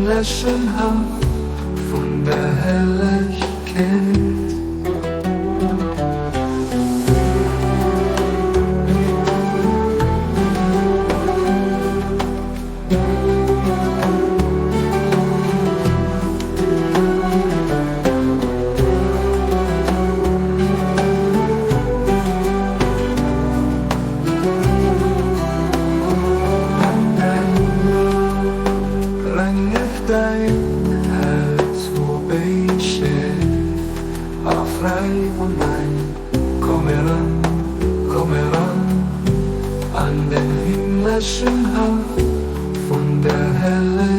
himmlischen Haft von der Helligkeit. An den himmlischen Haft von der Helligkeit.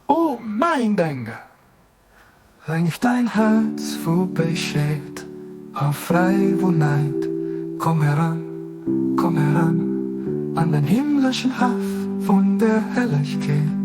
O mein Denker, wenn ich dein Herz vorbeischält, auf Freiwohnheit, komm heran, an den himmlischen Hafen von der Helligkeit.